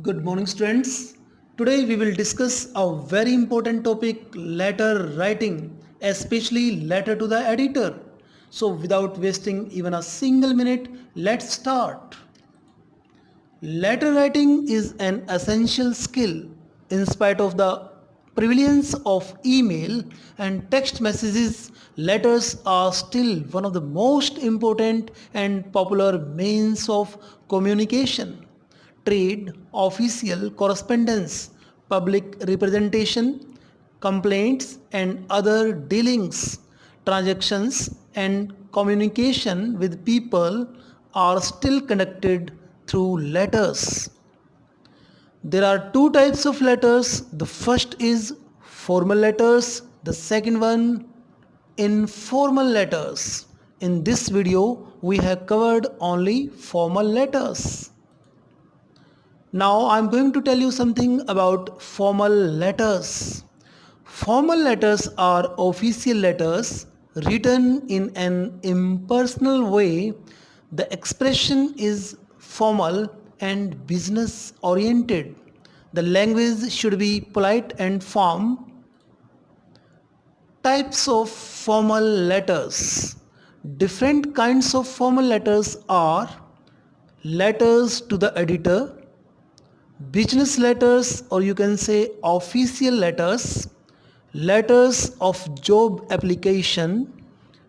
Good morning, students. Today we will discuss a very important topic, letter writing, especially letter to the editor. So without wasting even a single minute, let's start. Letter writing is an essential skill. In spite of the prevalence of email and text messages, letters are still one of the most important and popular means of communication. Trade, official correspondence, public representation, complaints and other dealings, transactions and communication with people are still conducted through letters. There are two types of letters. The first is formal letters, the second one informal letters. In this video, we have covered only formal letters. Now I'm going to tell you something about formal letters. Formal letters are official letters written in an impersonal way. The expression is formal and business oriented. The language should be polite and firm. Types of formal letters. Different kinds of formal letters are letters to the editor, business letters, or you can say official letters, letters of job application,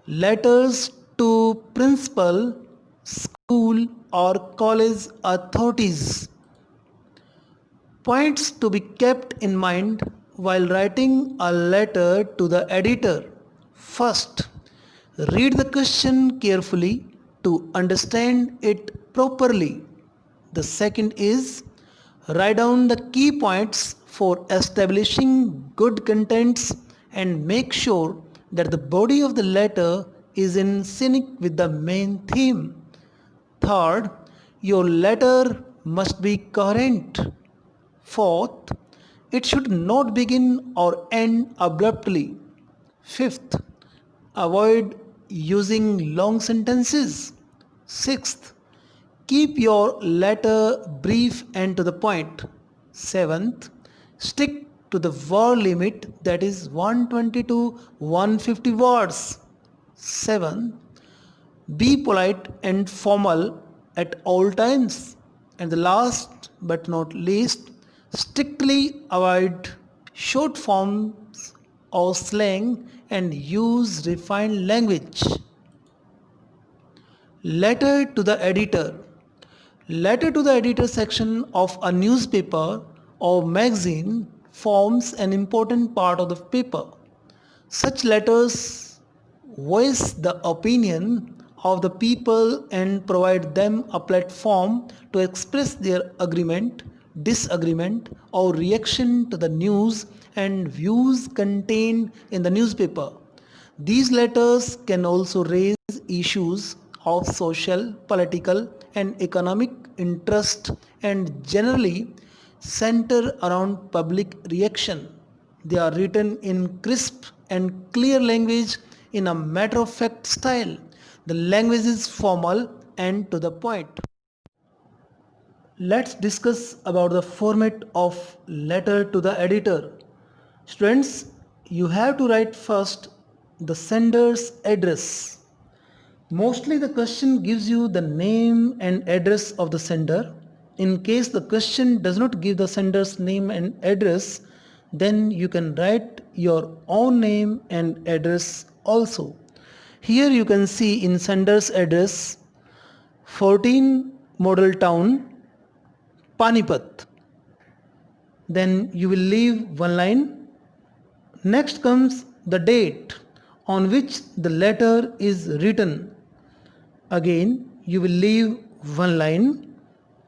letters to principal, school or college authorities. Points to be kept in mind while writing a letter to the editor. First, read the question carefully to understand it properly. The second is write down the key points for establishing good contents and make sure that the body of the letter is in sync with the main theme. Third, your letter must be coherent. Fourth, it should not begin or end abruptly. Fifth, avoid using long sentences. Sixth, keep your letter brief and to the point. Seventh, stick to the word limit, that is 120 to 150 words. Seventh, be polite and formal at all times. And the last but not least, strictly avoid short forms or slang and use refined language. Letter to the editor. Letter to the editor section of a newspaper or magazine forms an important part of the paper. Such letters voice the opinion of the people and provide them a platform to express their agreement, disagreement, or reaction to the news and views contained in the newspaper. These letters can also raise issues of social, political, and economic interest and generally center around public reaction. They are written in crisp and clear language in a matter of fact style. The language is formal and to the point. Let's discuss about the format of letter to the editor. Students, you have to write first the sender's address. Mostly the question gives you the name and address of the sender. In case the question does not give the sender's name and address, then you can write your own name and address also. Here you can see in sender's address 14 Model Town, Panipat. Then you will leave one line. Next comes the date on which the letter is written. Again you will leave one line,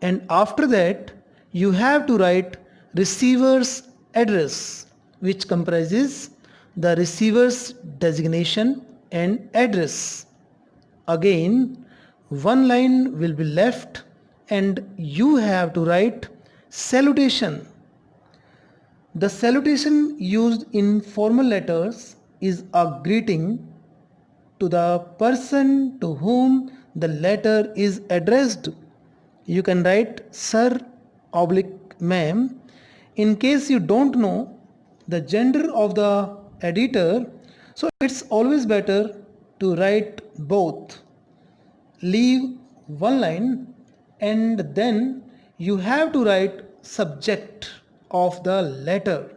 and after that you have to write receiver's address, which comprises the receiver's designation and address. Again one line will be left and you have to write salutation. The salutation used in formal letters is a greeting to the person to whom the letter is addressed. You can write Sir oblique ma'am, in case you don't know the gender of the editor, so it's always better to write both. Leave one line and then you have to write subject of the letter.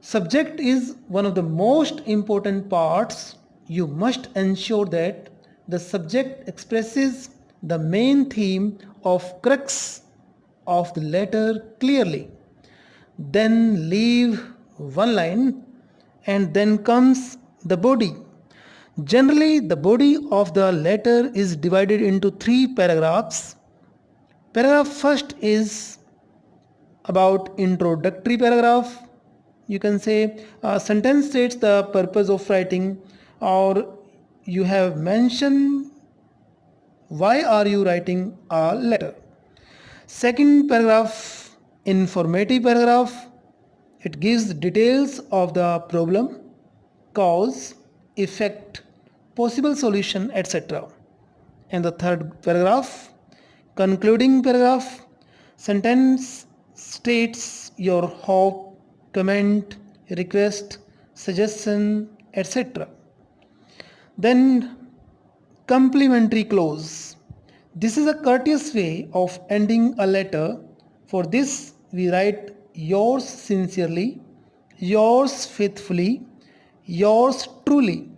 Subject is one of the most important parts. You must ensure that the subject expresses the main theme of crux of the letter clearly. Then leave one line and then comes the body. Generally, the body of the letter is divided into three paragraphs. Paragraph first is about introductory paragraph. You can say a sentence states the purpose of writing, or you have mentioned why are you writing a letter. Second paragraph, informative paragraph. It gives details of the problem, cause, effect, possible solution, etc. And the third paragraph, concluding paragraph, sentence states your hope, comment, request, suggestion, etc. Then complimentary clause. This is a courteous way of ending a letter. For this we write yours sincerely, yours faithfully, yours truly.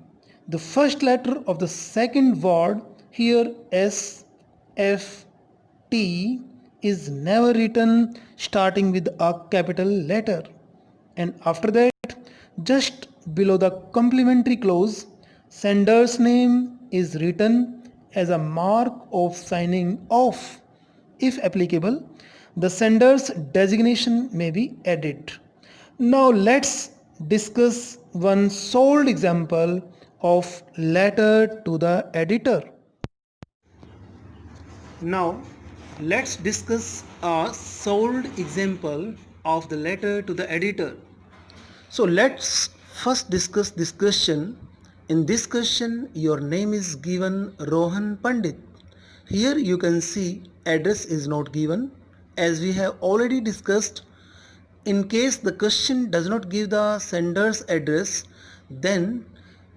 The first letter of the second word here, S, F, T, is never written starting with a capital letter. And after that, just below the complimentary clause, sender's name is written as a mark of signing off. If applicable, the sender's designation may be added. Now let's discuss one solved example of letter to the editor. Now let's discuss a solved example of the letter to the editor. So let's first discuss this question. In this question, your name is given Rohan Pandit. Here you can see address is not given. As we have already discussed, in case the question does not give the sender's address, then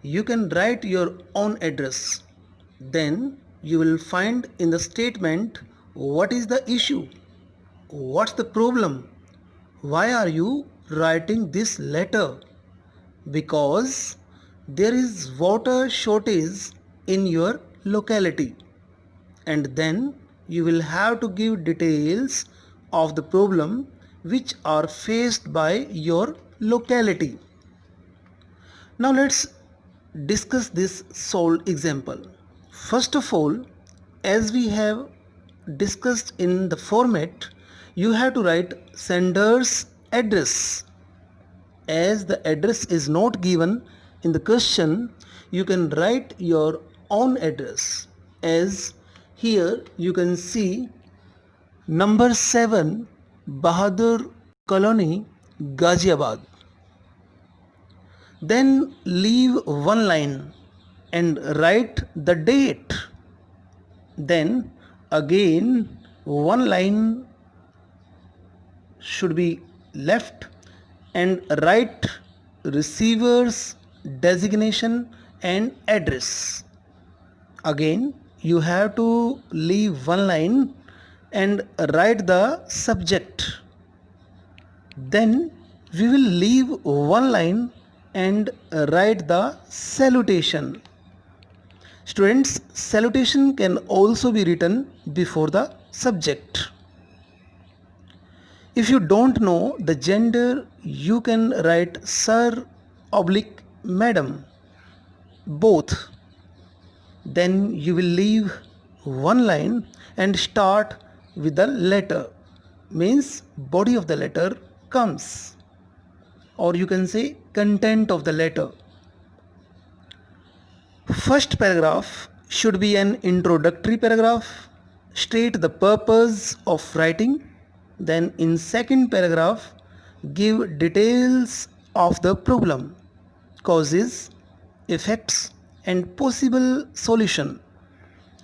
you can write your own address. Then you will find in the statement what is the issue, what's the problem, why are you writing this letter? Because there is water shortage in your locality, and then you will have to give details of the problem which are faced by your locality. Now let's discuss this solved example. First of all, as we have discussed in the format, you have to write sender's address. As the address is not given in the question, you can write your own address. As here you can see number 7 Bahadur Colony, Ghaziabad. Then leave one line and write the date. Then again one line should be left and write receiver's designation and address. Again you have to leave one line and write the subject. Then we will leave one line and write the salutation. Students, salutation can also be written before the subject. If you don't know the gender, you can write sir oblique madam, both. Then you will leave one line and start with the letter, means body of the letter comes, or you can say content of the letter. First paragraph should be an introductory paragraph, state the purpose of writing. Then in second paragraph, give details of the problem, causes, effects and possible solution.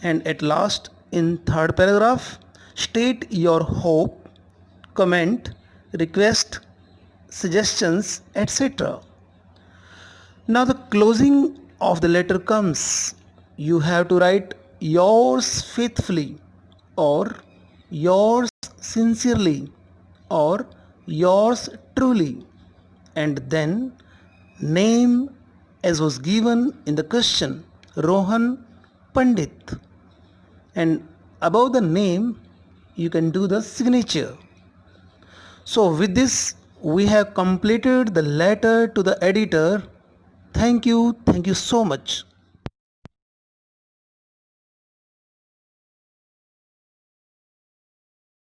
And at last in third paragraph, state your hope, comment, request, suggestions, etc. Now the closing of the letter comes. You have to write yours faithfully or yours sincerely or yours truly and then name as was given in the question, Rohan Pandit. And above the name you can do the signature. So with this we have completed the letter to the editor. Thank you so much.